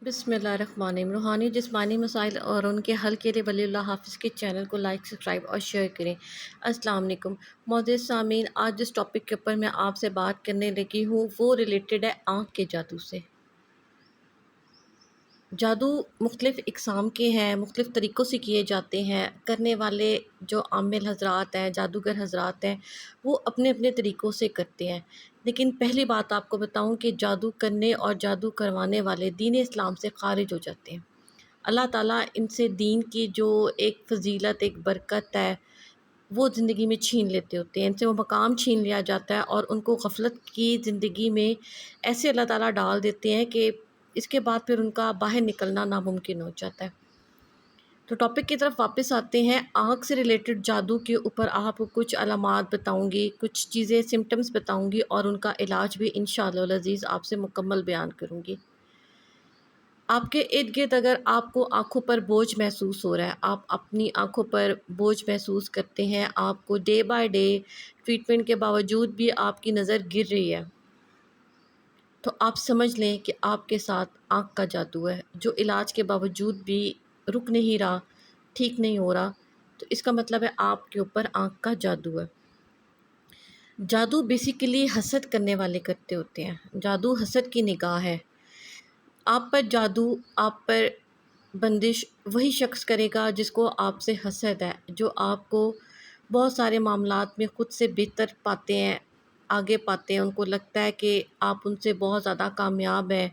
بسم اللہ الرحمن الرحیم۔ روحانی جسمانی مسائل اور ان کے حل کے لیے ولی اللہ حافظ کے چینل کو لائک، سبسکرائب اور شیئر کریں۔ السلام علیکم معزز سامعین، آج جس ٹاپک کے اوپر میں آپ سے بات کرنے لگی ہوں وہ ریلیٹڈ ہے آنکھ کے جادو سے۔ جادو مختلف اقسام کے ہیں، مختلف طریقوں سے کیے جاتے ہیں۔ کرنے والے جو عامل حضرات ہیں، جادوگر حضرات ہیں، وہ اپنے اپنے طریقوں سے کرتے ہیں۔ لیکن پہلی بات آپ کو بتاؤں کہ جادو کرنے اور جادو کروانے والے دین اسلام سے خارج ہو جاتے ہیں۔ اللہ تعالیٰ ان سے دین کی جو ایک فضیلت، ایک برکت ہے، وہ زندگی میں چھین لیتے ہوتے ہیں۔ ان سے وہ مقام چھین لیا جاتا ہے اور ان کو غفلت کی زندگی میں ایسے اللہ تعالیٰ ڈال دیتے ہیں کہ اس کے بعد پھر ان کا باہر نکلنا ناممکن ہو جاتا ہے۔ تو ٹاپک کی طرف واپس آتے ہیں۔ آنکھ سے ریلیٹڈ جادو کے اوپر آپ کو کچھ علامات بتاؤں گی، کچھ چیزیں سمٹمز بتاؤں گی اور ان کا علاج بھی انشاءاللہ العزیز آپ سے مکمل بیان کروں گی۔ آپ کے ارد گرد اگر آپ کو آنکھوں پر بوجھ محسوس ہو رہا ہے، آپ اپنی آنکھوں پر بوجھ محسوس کرتے ہیں، آپ کو ڈے بائی ڈے ٹریٹمنٹ کے باوجود بھی آپ کی نظر گر رہی ہے، تو آپ سمجھ لیں کہ آپ کے ساتھ آنکھ کا جادو ہے جو علاج کے باوجود بھی رک نہیں رہا، ٹھیک نہیں ہو رہا۔ تو اس کا مطلب ہے آپ کے اوپر آنکھ کا جادو ہے۔ جادو بیسیکلی حسد کرنے والے کرتے ہوتے ہیں۔ جادو حسد کی نگاہ ہے۔ آپ پر جادو، آپ پر بندش وہی شخص کرے گا جس کو آپ سے حسد ہے، جو آپ کو بہت سارے معاملات میں خود سے بہتر پاتے ہیں، آگے پاتے ہیں۔ ان کو لگتا ہے کہ آپ ان سے بہت زیادہ کامیاب ہیں۔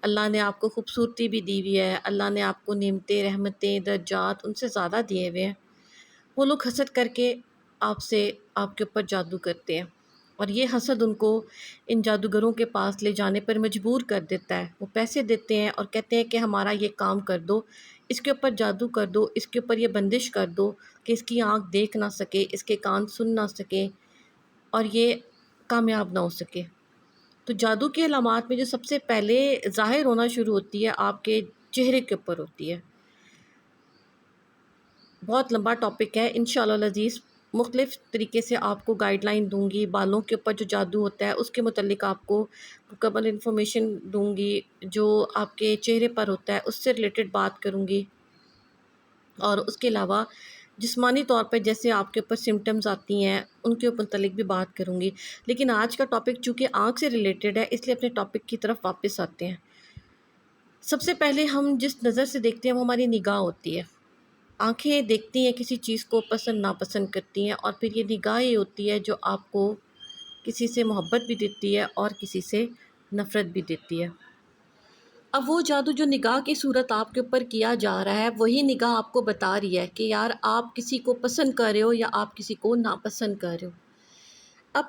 اللہ نے آپ کو خوبصورتی بھی دی ہوئی ہے، اللہ نے آپ کو نعمتیں، رحمتیں، درجات ان سے زیادہ دیے ہوئے ہیں۔ وہ لوگ حسد کر کے آپ کے اوپر جادو کرتے ہیں، اور یہ حسد ان کو ان جادوگروں کے پاس لے جانے پر مجبور کر دیتا ہے۔ وہ پیسے دیتے ہیں اور کہتے ہیں کہ ہمارا یہ کام کر دو، اس کے اوپر جادو کر دو، اس کے اوپر یہ بندش کر دو کہ اس کی آنکھ دیکھ نہ سکے، اس کے کان سن نہ سکے اور یہ کامیاب نہ ہو سکے۔ تو جادو کے علامات میں جو سب سے پہلے ظاہر ہونا شروع ہوتی ہے آپ کے چہرے کے اوپر ہوتی ہے۔ بہت لمبا ٹاپک ہے، انشاءاللہ العزیز مختلف طریقے سے آپ کو گائیڈ لائن دوں گی۔ بالوں کے اوپر جو جادو ہوتا ہے اس کے متعلق آپ کو مکمل انفارمیشن دوں گی۔ جو آپ کے چہرے پر ہوتا ہے اس سے ریلیٹڈ بات کروں گی، اور اس کے علاوہ جسمانی طور پر جیسے آپ کے اوپر سمٹمز آتی ہیں ان کے متعلق بھی بات کروں گی۔ لیکن آج کا ٹاپک چونکہ آنکھ سے ریلیٹڈ ہے، اس لیے اپنے ٹاپک کی طرف واپس آتے ہیں۔ سب سے پہلے ہم جس نظر سے دیکھتے ہیں وہ ہماری نگاہ ہوتی ہے۔ آنکھیں دیکھتی ہیں کسی چیز کو، پسند ناپسند کرتی ہیں، اور پھر یہ نگاہ ہی ہوتی ہے جو آپ کو کسی سے محبت بھی دیتی ہے اور کسی سے نفرت بھی دیتی ہے۔ اب وہ جادو جو نگاہ کی صورت آپ کے اوپر کیا جا رہا ہے، وہی نگاہ آپ کو بتا رہی ہے کہ یار آپ کسی کو پسند کر رہے ہو یا آپ کسی کو ناپسند کر رہے ہو۔ اب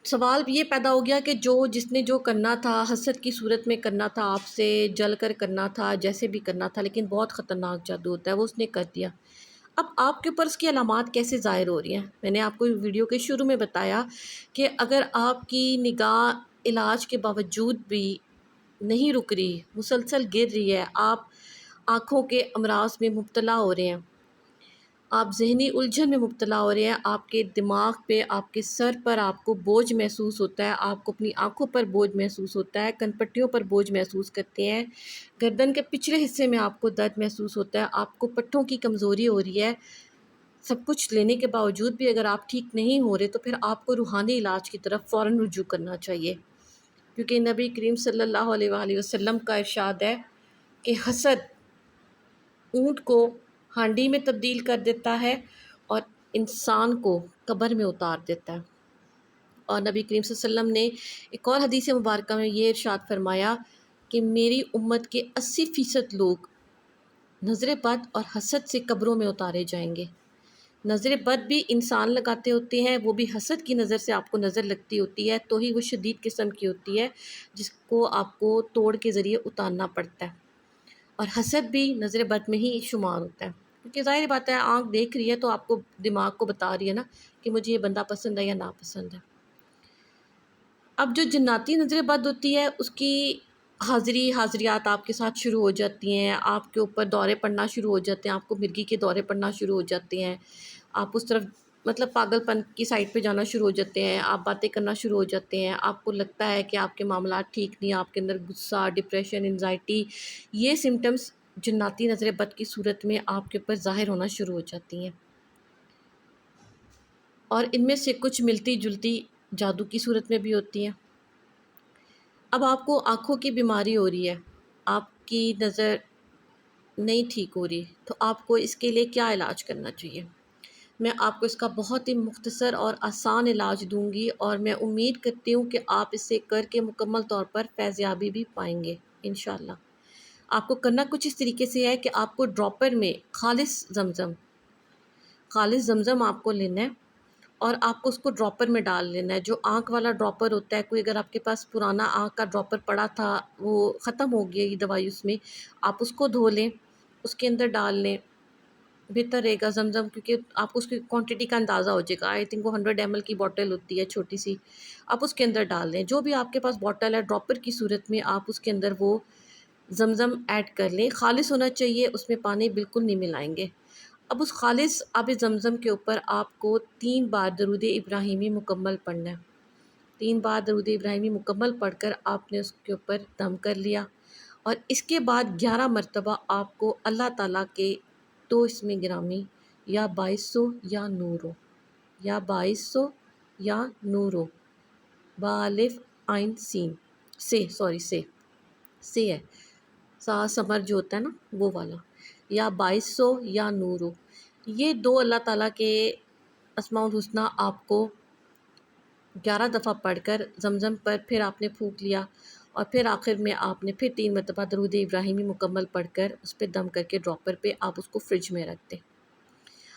سوال یہ پیدا ہو گیا کہ جس نے جو کرنا تھا، حسد کی صورت میں کرنا تھا، آپ سے جل کر کرنا تھا، جیسے بھی کرنا تھا، لیکن بہت خطرناک جادو ہوتا ہے، وہ اس نے کر دیا۔ اب آپ کے اوپر اس کی علامات کیسے ظاہر ہو رہی ہیں؟ میں نے آپ کو ویڈیو کے شروع میں بتایا کہ اگر آپ کی نگاہ علاج کے باوجود بھی نہیں رک رہی، مسلسل گر رہی ہے، آپ آنکھوں کے امراض میں مبتلا ہو رہے ہیں، آپ ذہنی الجھن میں مبتلا ہو رہے ہیں، آپ کے دماغ پہ، آپ کے سر پر آپ کو بوجھ محسوس ہوتا ہے، آپ کو اپنی آنکھوں پر بوجھ محسوس ہوتا ہے، کن پٹیوں پر بوجھ محسوس کرتے ہیں، گردن کے پچھلے حصے میں آپ کو درد محسوس ہوتا ہے، آپ کو پٹھوں کی کمزوری ہو رہی ہے، سب کچھ لینے کے باوجود بھی اگر آپ ٹھیک نہیں ہو رہے تو پھر آپ کو روحانی علاج کی طرف فوراً رجوع کرنا چاہیے، کیونکہ نبی کریم صلی اللہ علیہ وآلہ وسلم کا ارشاد ہے کہ حسد اونٹ کو ہانڈی میں تبدیل کر دیتا ہے اور انسان کو قبر میں اتار دیتا ہے۔ اور نبی کریم صلی اللہ علیہ وسلم نے ایک اور حدیث مبارکہ میں یہ ارشاد فرمایا کہ میری امت کے 80% لوگ نظر بد اور حسد سے قبروں میں اتارے جائیں گے۔ نظر بد بھی انسان لگاتے ہوتے ہیں، وہ بھی حسد کی نظر سے آپ کو نظر لگتی ہوتی ہے، تو ہی وہ شدید قسم کی ہوتی ہے جس کو آپ کو توڑ کے ذریعے اتارنا پڑتا ہے۔ اور حسد بھی نظر بد میں ہی شمار ہوتا ہے، کیونکہ ظاہر بات ہے آنکھ دیکھ رہی ہے تو آپ کو دماغ کو بتا رہی ہے نا کہ مجھے یہ بندہ پسند ہے یا ناپسند ہے۔ اب جو جناتی نظر بد ہوتی ہے اس کی حاضریات آپ کے ساتھ شروع ہو جاتی ہیں، آپ کے اوپر دورے پڑنا شروع ہو جاتے ہیں، آپ کو مرگی کے دورے پڑنا شروع ہو جاتے ہیں، آپ اس طرف مطلب پاگل پن کی سائڈ پہ جانا شروع ہو جاتے ہیں، آپ باتیں کرنا شروع ہو جاتے ہیں، آپ کو لگتا ہے کہ آپ کے معاملات ٹھیک نہیں، آپ کے اندر غصہ، ڈپریشن، انزائٹی، یہ سمٹمز جناتی نظر بد کی صورت میں آپ کے اوپر ظاہر ہونا شروع ہو جاتی ہیں، اور ان میں سے کچھ ملتی جلتی جادو کی صورت میں بھی ہوتی ہیں۔ اب آپ کو آنکھوں کی بیماری ہو رہی ہے، آپ کی نظر نہیں ٹھیک ہو رہی، تو آپ کو اس کے لیے کیا علاج کرنا چاہیے؟ میں آپ کو اس کا بہت ہی مختصر اور آسان علاج دوں گی، اور میں امید کرتی ہوں کہ آپ اسے کر کے مکمل طور پر فیضیابی بھی پائیں گے انشاءاللہ۔ آپ کو کرنا کچھ اس طریقے سے ہے کہ آپ کو ڈراپر میں خالص زمزم آپ کو لینا ہے، اور آپ کو اس کو ڈراپر میں ڈال لینا ہے۔ جو آنکھ والا ڈراپر ہوتا ہے، کوئی اگر آپ کے پاس پرانا آنکھ کا ڈراپر پڑا تھا، وہ ختم ہو گیا یہ دوائی اس میں، آپ اس کو دھو لیں، اس کے اندر ڈال لیں، بہتر رہے گا زمزم، کیونکہ آپ کو اس کی کوانٹٹی کا اندازہ ہو جائے گا۔ آئی تھنک وہ 100 ml کی بوٹل ہوتی ہے چھوٹی سی، آپ اس کے اندر ڈال دیں۔ جو بھی آپ کے پاس بوٹل ہے ڈراپر کی صورت میں، آپ اس کے اندر وہ زمزم ایڈ کر لیں۔ خالص ہونا چاہیے، اس میں پانی بالکل نہیں ملائیں گے۔ اب اس خالص آب زمزم کے اوپر آپ کو 3 بار درود ابراہیمی مکمل پڑھنا ہے۔ 3 بار درود ابراہیمی مکمل پڑھ کر آپ نے اس کے اوپر دم کر لیا، اور اس کے بعد 11 مرتبہ آپ کو اللہ تعالیٰ کے 2 اسم گرامی، یا باعثو یا نورو، یا باعثو یا نورو، با الف عین سین، سے ہے، سا سمر جو ہوتا ہے نا وہ والا، یا باعثو یا نورو، یہ 2 اللہ تعالیٰ کے اسماء الحسنہ آپ کو 11 دفعہ پڑھ کر زمزم پر پھر آپ نے پھونک لیا، اور پھر آخر میں آپ نے پھر 3 مرتبہ درود ابراہیمی مکمل پڑھ کر اس پہ دم کر کے ڈراپر پہ آپ اس کو فریج میں رکھ دیں۔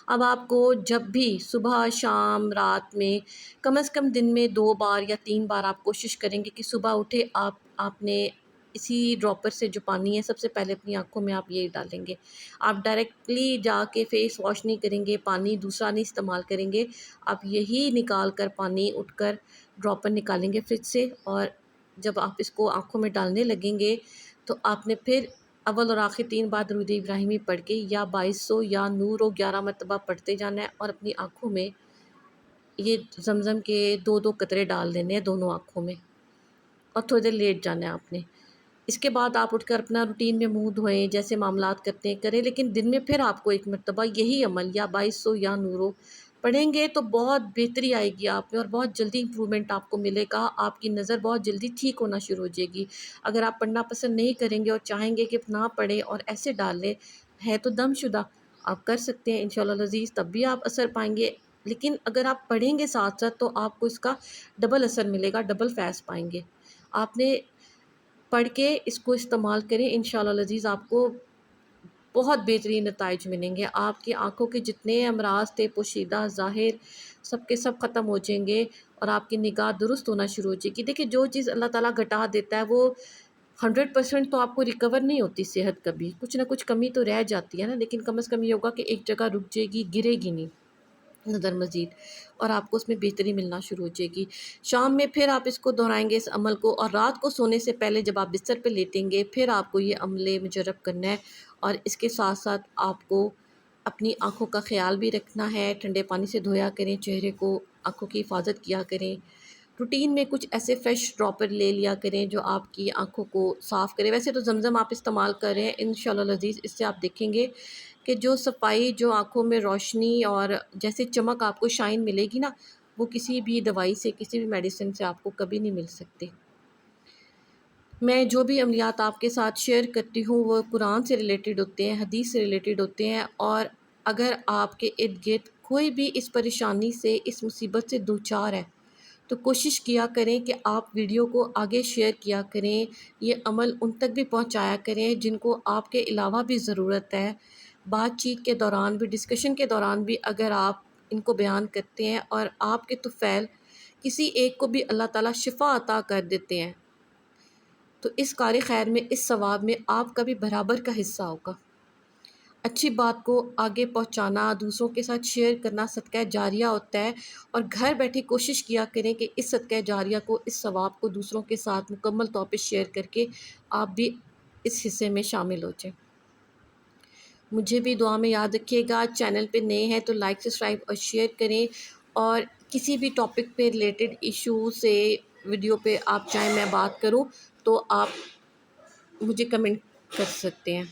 اب آپ کو جب بھی صبح، شام، رات میں کم از کم دن میں 2 بار یا 3 بار آپ کوشش کریں گے کہ صبح اٹھے آپ نے اسی ڈراپر سے جو پانی ہے سب سے پہلے اپنی آنکھوں میں آپ یہی ڈالیں گے۔ آپ ڈائریکٹلی جا کے فیس واش نہیں کریں گے، پانی دوسرا نہیں استعمال کریں گے، آپ یہی نکال کر پانی اٹھ کر ڈراپر نکالیں گے فریج سے، اور جب آپ اس کو آنکھوں میں ڈالنے لگیں گے تو آپ نے پھر اول اور آخر 3 بار درود ابراہیمی پڑھ کے یا باعثو یا نورو 11 مرتبہ پڑھتے جانا ہے، اور اپنی آنکھوں میں یہ زمزم کے 2 قطرے ڈال دینے ہیں دونوں آنکھوں میں، اور تھوڑی دیر لیٹ جانا ہے آپ نے۔ اس کے بعد آپ اٹھ کر اپنا روٹین میں منہ دھوئیں، جیسے معاملات کرتے ہیں کریں، لیکن دن میں پھر آپ کو 1 مرتبہ یہی عمل یا باعثو یا نورو پڑھیں گے تو بہت بہتری آئے گی آپ میں، اور بہت جلدی امپرومنٹ آپ کو ملے گا، آپ کی نظر بہت جلدی ٹھیک ہونا شروع ہو جائے گی۔ اگر آپ پڑھنا پسند نہیں کریں گے اور چاہیں گے کہ نہ پڑھیں اور ایسے ڈال لیں، ہے تو دم شدہ، آپ کر سکتے ہیں انشاءاللہ العزیز، تب بھی آپ اثر پائیں گے، لیکن اگر آپ پڑھیں گے ساتھ ساتھ تو آپ کو اس کا ڈبل اثر ملے گا، ڈبل فیض پائیں گے۔ آپ نے پڑھ کے اس کو استعمال کریں، انشاءاللہ العزیز آپ کو بہت بہترین نتائج ملیں گے۔ آپ کی آنکھوں کے جتنے امراض تھے پوشیدہ ظاہر، سب کے سب ختم ہو جائیں گے، اور آپ کی نگاہ درست ہونا شروع ہو جائے گی۔ دیکھیں جو چیز اللہ تعالیٰ گھٹا دیتا ہے وہ 100% تو آپ کو ریکور نہیں ہوتی، صحت کبھی کچھ نہ کچھ کمی تو رہ جاتی ہے نا، لیکن کم از کم یہ ہوگا کہ ایک جگہ رک جائے گی، گرے گی نہیں نظر مزید، اور آپ کو اس میں بہتری ملنا شروع ہو جائے گی۔ شام میں پھر آپ اس کو دہرائیں گے اس عمل کو، اور رات کو سونے سے پہلے جب آپ بستر پہ لیٹیں گے پھر آپ کو یہ عمل مجرب کرنا ہے، اور اس کے ساتھ ساتھ آپ کو اپنی آنکھوں کا خیال بھی رکھنا ہے، ٹھنڈے پانی سے دھویا کریں چہرے کو، آنکھوں کی حفاظت کیا کریں، روٹین میں کچھ ایسے فریش ڈراپر لے لیا کریں جو آپ کی آنکھوں کو صاف کرے۔ ویسے تو زمزم آپ استعمال کر رہے ہیں انشاءاللہ العزیز، اس سے آپ دیکھیں گے کہ جو صفائی، جو آنکھوں میں روشنی اور جیسے چمک آپ کو شائن ملے گی نا، وہ کسی بھی دوائی سے، کسی بھی میڈیسن سے آپ کو کبھی نہیں مل سکتے۔ میں جو بھی عملیات آپ کے ساتھ شیئر کرتی ہوں وہ قرآن سے ریلیٹڈ ہوتے ہیں، حدیث سے ریلیٹڈ ہوتے ہیں، اور اگر آپ کے ارد گرد کوئی بھی اس پریشانی سے، اس مصیبت سے دوچار ہے تو کوشش کیا کریں کہ آپ ویڈیو کو آگے شیئر کیا کریں، یہ عمل ان تک بھی پہنچایا کریں جن کو آپ کے علاوہ بھی ضرورت ہے۔ بات چیت کے دوران بھی، ڈسکشن کے دوران بھی اگر آپ ان کو بیان کرتے ہیں اور آپ کے طفیل کسی ایک کو بھی اللہ تعالیٰ شفا عطا کر دیتے ہیں، تو اس کار خیر میں، اس ثواب میں آپ کا بھی برابر کا حصہ ہوگا۔ اچھی بات کو آگے پہنچانا، دوسروں کے ساتھ شیئر کرنا صدقہ جاریہ ہوتا ہے، اور گھر بیٹھے کوشش کیا کریں کہ اس صدقہ جاریہ کو، اس ثواب کو دوسروں کے ساتھ مکمل طور پہ شیئر کر کے آپ بھی اس حصے میں شامل ہو جائیں۔ مجھے بھی دعا میں یاد رکھیے گا. چینل پہ نئے ہیں تو لائک سبسکرائب اور شیئر کریں، اور کسی بھی ٹاپک پہ ریلیٹڈ ایشو سے ویڈیو پہ آپ چاہیں میں بات کروں تو آپ مجھے کمنٹ کر سکتے ہیں.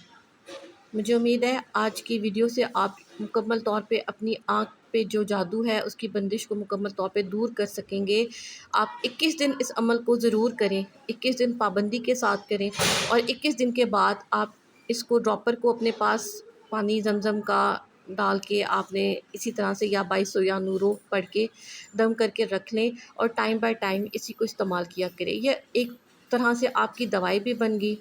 مجھے امید ہے آج کی ویڈیو سے آپ مکمل طور پہ اپنی آنکھ پہ جو جادو ہے اس کی بندش کو مکمل طور پہ دور کر سکیں گے. آپ 21 دن اس عمل کو ضرور کریں، 21 دن پابندی کے ساتھ کریں، اور 21 دن کے بعد آپ اس کو ڈراپر کو اپنے پاس پانی زمزم کا ڈال کے آپ نے اسی طرح سے یا 2200 یا نورو پڑھ کے دم کر کے رکھ لیں، اور ٹائم بائی ٹائم اسی کو استعمال کیا کریں. یہ ایک طرح سے آپ کی دوائی بھی بن گئی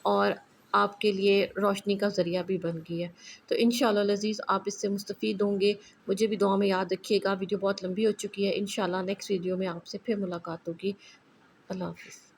اور آپ کے لیے روشنی کا ذریعہ بھی بن گئی ہے. تو انشاءاللہ العزیز آپ اس سے مستفید ہوں گے. مجھے بھی دعا میں یاد رکھیے گا. ویڈیو بہت لمبی ہو چکی ہے، انشاءاللہ نیکسٹ ویڈیو میں آپ سے پھر ملاقات ہوگی. اللہ حافظ.